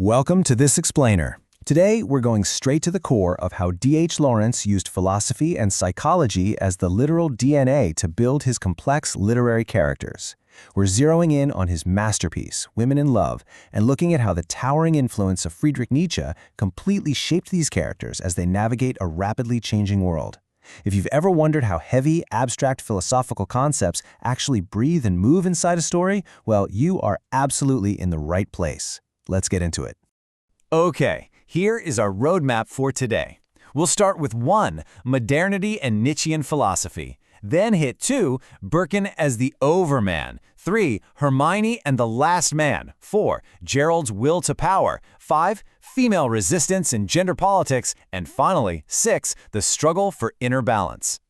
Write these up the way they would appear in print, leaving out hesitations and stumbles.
Welcome to This Explainer. Today, we're going straight to the core of how D.H. Lawrence used philosophy and psychology as the literal DNA to build his complex literary characters. We're zeroing in on his masterpiece, Women in Love, and looking at how the towering influence of Friedrich Nietzsche completely shaped these characters as they navigate a rapidly changing world. If you've ever wondered how heavy, abstract philosophical concepts actually breathe and move inside a story, well, you are absolutely in the right place. Let's get into it. Okay, here is our roadmap for today. We'll start with 1. Modernity and Nietzschean philosophy. Then hit 2. Birkin as the overman. 3. Hermione and the last man. 4. Gerald's will to power. 5. Female resistance and gender politics. And finally, 6. The struggle for inner balance.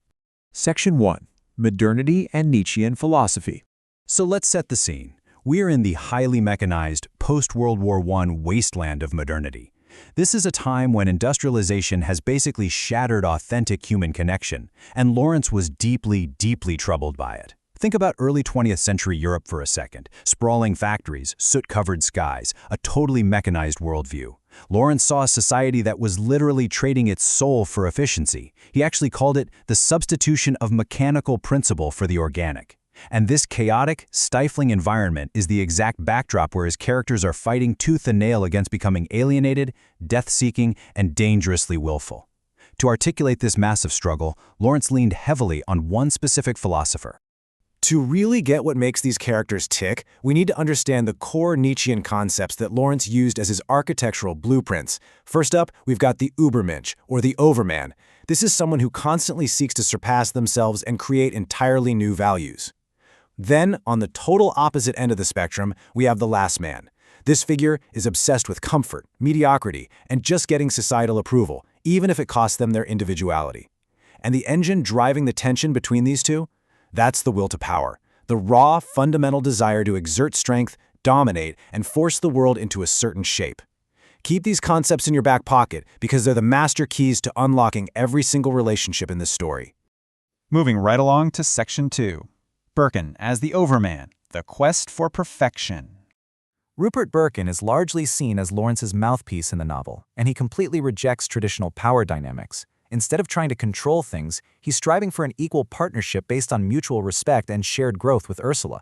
Section 1. Modernity and Nietzschean philosophy. So let's set the scene. We're in the highly mechanized, post-World War I wasteland of modernity. This is a time when industrialization has basically shattered authentic human connection, and Lawrence was deeply, deeply troubled by it. Think about early 20th century Europe for a second. Sprawling factories, soot-covered skies, a totally mechanized worldview. Lawrence saw a society that was literally trading its soul for efficiency. He actually called it the substitution of mechanical principle for the organic. And this chaotic, stifling environment is the exact backdrop where his characters are fighting tooth and nail against becoming alienated, death-seeking, and dangerously willful. To articulate this massive struggle, Lawrence leaned heavily on one specific philosopher. To really get what makes these characters tick, we need to understand the core Nietzschean concepts that Lawrence used as his architectural blueprints. First up, we've got the Übermensch, or the Overman. This is someone who constantly seeks to surpass themselves and create entirely new values. Then, on the total opposite end of the spectrum, we have the last man. This figure is obsessed with comfort, mediocrity, and just getting societal approval, even if it costs them their individuality. And the engine driving the tension between these two? That's the will to power, the raw, fundamental desire to exert strength, dominate, and force the world into a certain shape. Keep these concepts in your back pocket because they're the master keys to unlocking every single relationship in this story. Moving right along to Section 2. Birkin as the overman, the quest for perfection. Rupert Birkin is largely seen as Lawrence's mouthpiece in the novel, and he completely rejects traditional power dynamics. Instead of trying to control things, he's striving for an equal partnership based on mutual respect and shared growth with Ursula.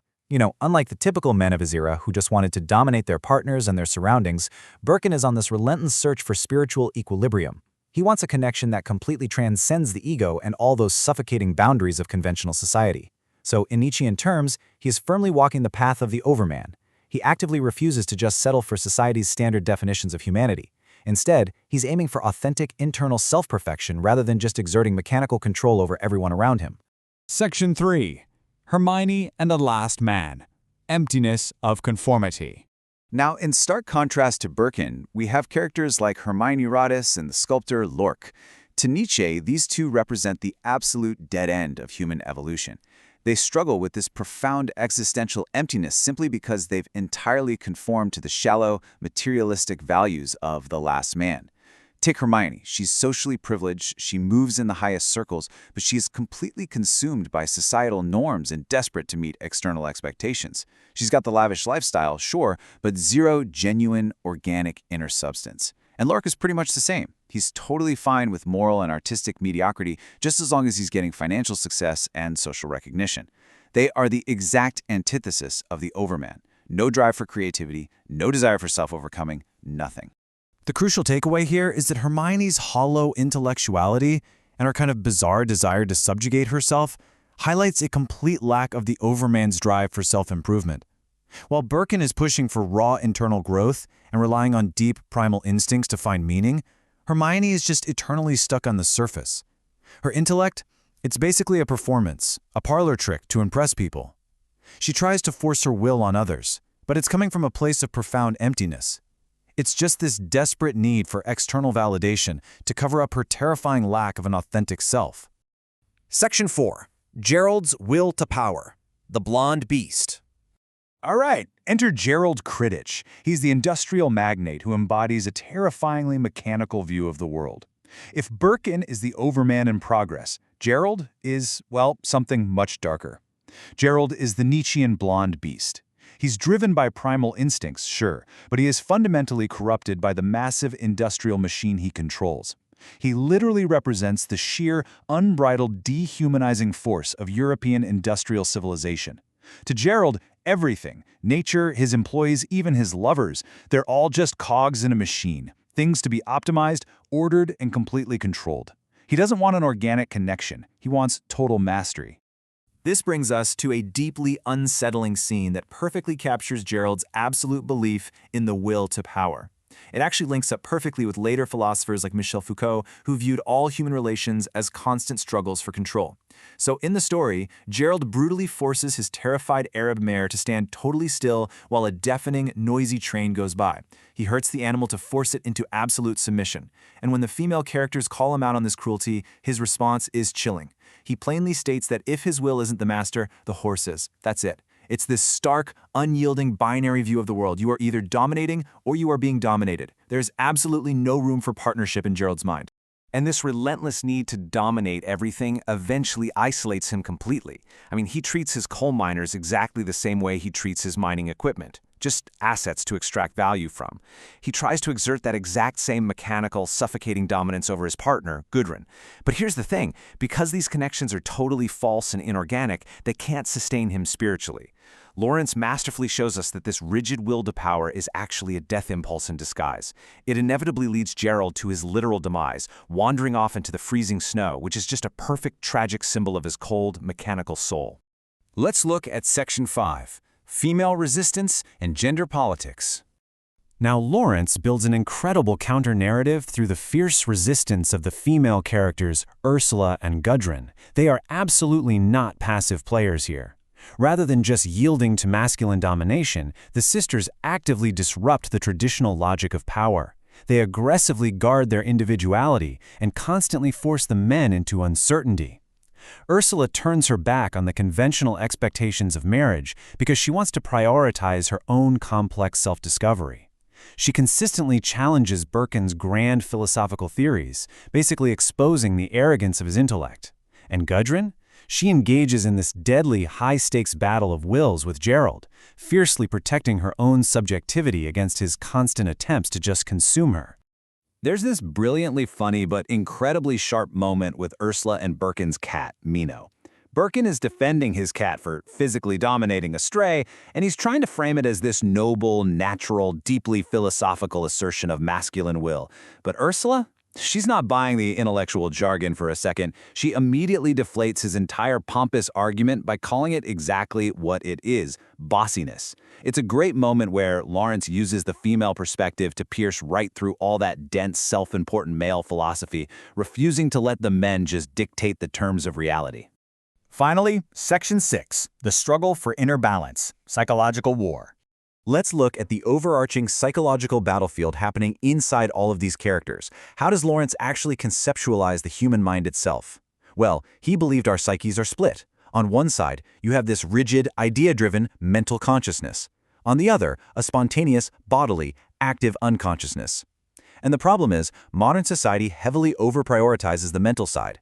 Unlike the typical men of his era who just wanted to dominate their partners and their surroundings, Birkin is on this relentless search for spiritual equilibrium. He wants a connection that completely transcends the ego and all those suffocating boundaries of conventional society. So, in Nietzschean terms, he is firmly walking the path of the overman. He actively refuses to just settle for society's standard definitions of humanity. Instead, he's aiming for authentic internal self-perfection rather than just exerting mechanical control over everyone around him. Section 3. Hermione and the last man, emptiness of conformity. Now, in stark contrast to Birkin, we have characters like Hermione Rodis and the sculptor Lorck. To Nietzsche, these two represent the absolute dead end of human evolution. They struggle with this profound existential emptiness simply because they've entirely conformed to the shallow, materialistic values of the last man. Take Hermione. She's socially privileged, she moves in the highest circles, but she is completely consumed by societal norms and desperate to meet external expectations. She's got the lavish lifestyle, sure, but zero genuine, organic inner substance. And Lorck is pretty much the same. He's totally fine with moral and artistic mediocrity just as long as he's getting financial success and social recognition. They are the exact antithesis of the overman. No drive for creativity, no desire for self-overcoming, nothing. The crucial takeaway here is that Hermione's hollow intellectuality and her kind of bizarre desire to subjugate herself highlights a complete lack of the overman's drive for self-improvement. While Birkin is pushing for raw internal growth and relying on deep primal instincts to find meaning, Hermione is just eternally stuck on the surface. Her intellect, it's basically a performance, a parlor trick to impress people. She tries to force her will on others, but it's coming from a place of profound emptiness. It's just this desperate need for external validation to cover up her terrifying lack of an authentic self. Section 4. Gerald's will to power, the blonde beast. All right, enter Gerald Crittich. He's the industrial magnate who embodies a terrifyingly mechanical view of the world. If Birkin is the overman in progress, Gerald is, well, something much darker. Gerald is the Nietzschean blonde beast. He's driven by primal instincts, sure, but he is fundamentally corrupted by the massive industrial machine he controls. He literally represents the sheer, unbridled, dehumanizing force of European industrial civilization. To Gerald, everything, nature, his employees, even his lovers, they're all just cogs in a machine, things to be optimized, ordered, and completely controlled. He doesn't want an organic connection. He wants total mastery. This brings us to a deeply unsettling scene that perfectly captures Gerald's absolute belief in the will to power. It actually links up perfectly with later philosophers like Michel Foucault, who viewed all human relations as constant struggles for control. So in the story, Gerald brutally forces his terrified Arab mare to stand totally still while a deafening, noisy train goes by. He hurts the animal to force it into absolute submission. And when the female characters call him out on this cruelty, his response is chilling. He plainly states that if his will isn't the master, the horse is. That's it. It's this stark, unyielding, binary view of the world. You are either dominating or you are being dominated. There's absolutely no room for partnership in Gerald's mind. And this relentless need to dominate everything eventually isolates him completely. I mean, he treats his coal miners exactly the same way he treats his mining equipment, just assets to extract value from. He tries to exert that exact same mechanical, suffocating dominance over his partner, Gudrun. But here's the thing, because these connections are totally false and inorganic, they can't sustain him spiritually. Lawrence masterfully shows us that this rigid will to power is actually a death impulse in disguise. It inevitably leads Gerald to his literal demise, wandering off into the freezing snow, which is just a perfect tragic symbol of his cold, mechanical soul. Let's look at Section 5, Female Resistance and Gender Politics. Now, Lawrence builds an incredible counter-narrative through the fierce resistance of the female characters Ursula and Gudrun. They are absolutely not passive players here. Rather than just yielding to masculine domination, the sisters actively disrupt the traditional logic of power. They aggressively guard their individuality and constantly force the men into uncertainty. Ursula turns her back on the conventional expectations of marriage because she wants to prioritize her own complex self-discovery. She consistently challenges Birkin's grand philosophical theories, basically exposing the arrogance of his intellect. And Gudrun? She engages in this deadly, high-stakes battle of wills with Gerald, fiercely protecting her own subjectivity against his constant attempts to just consume her. There's this brilliantly funny but incredibly sharp moment with Ursula and Birkin's cat, Mino. Birkin is defending his cat for physically dominating a stray, and he's trying to frame it as this noble, natural, deeply philosophical assertion of masculine will. But Ursula? She's not buying the intellectual jargon for a second. She immediately deflates his entire pompous argument by calling it exactly what it is, bossiness. It's a great moment where Lawrence uses the female perspective to pierce right through all that dense, self-important male philosophy, refusing to let the men just dictate the terms of reality. Finally, Section 6, the struggle for inner balance, psychological war. Let's look at the overarching psychological battlefield happening inside all of these characters. How does Lawrence actually conceptualize the human mind itself? Well, he believed our psyches are split. On one side, you have this rigid, idea-driven mental consciousness. On the other, a spontaneous, bodily, active unconsciousness. And the problem is, modern society heavily over-prioritizes the mental side.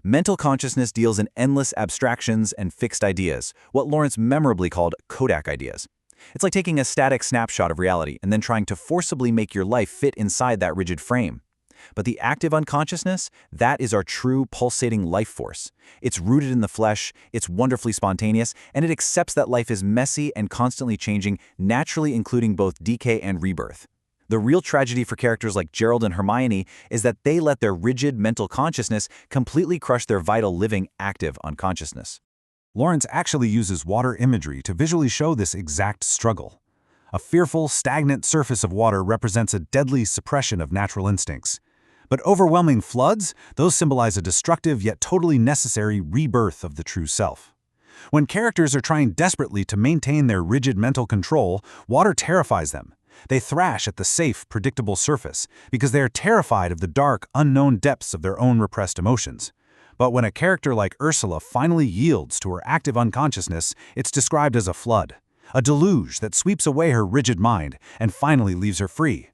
Mental consciousness deals in endless abstractions and fixed ideas, what Lawrence memorably called Kodak ideas. It's like taking a static snapshot of reality and then trying to forcibly make your life fit inside that rigid frame. But the active unconsciousness, that is our true pulsating life force. It's rooted in the flesh, it's wonderfully spontaneous, and it accepts that life is messy and constantly changing, naturally including both decay and rebirth. The real tragedy for characters like Gerald and Hermione is that they let their rigid mental consciousness completely crush their vital living active unconsciousness. Lawrence actually uses water imagery to visually show this exact struggle. A fearful, stagnant surface of water represents a deadly suppression of natural instincts. But overwhelming floods, those symbolize a destructive yet totally necessary rebirth of the true self. When characters are trying desperately to maintain their rigid mental control, water terrifies them. They thrash at the safe, predictable surface because they are terrified of the dark, unknown depths of their own repressed emotions. But when a character like Ursula finally yields to her active unconsciousness, it's described as a flood, a deluge that sweeps away her rigid mind and finally leaves her free.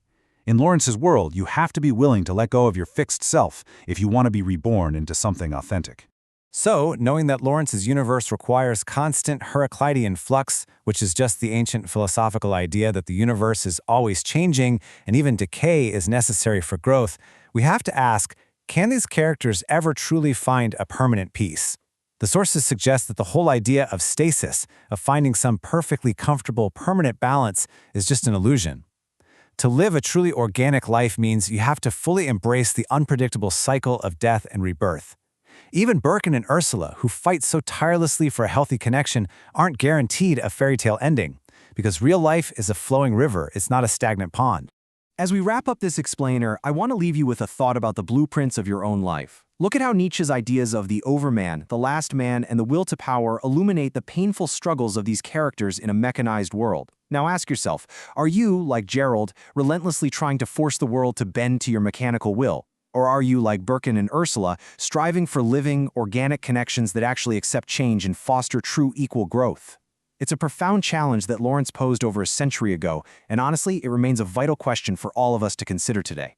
In Lawrence's world, you have to be willing to let go of your fixed self if you want to be reborn into something authentic. So, knowing that Lawrence's universe requires constant Heraclitean flux, which is just the ancient philosophical idea that the universe is always changing and even decay is necessary for growth, we have to ask, can these characters ever truly find a permanent peace? The sources suggest that the whole idea of stasis, of finding some perfectly comfortable, permanent balance, is just an illusion. To live a truly organic life means you have to fully embrace the unpredictable cycle of death and rebirth. Even Birkin and Ursula, who fight so tirelessly for a healthy connection, aren't guaranteed a fairy tale ending, because real life is a flowing river, it's not a stagnant pond. As we wrap up this explainer, I want to leave you with a thought about the blueprints of your own life. Look at how Nietzsche's ideas of the overman, the last man, and the will to power illuminate the painful struggles of these characters in a mechanized world. Now ask yourself, are you, like Gerald, relentlessly trying to force the world to bend to your mechanical will? Or are you, like Birkin and Ursula, striving for living, organic connections that actually accept change and foster true equal growth? It's a profound challenge that Lawrence posed over a century ago, and honestly, it remains a vital question for all of us to consider today.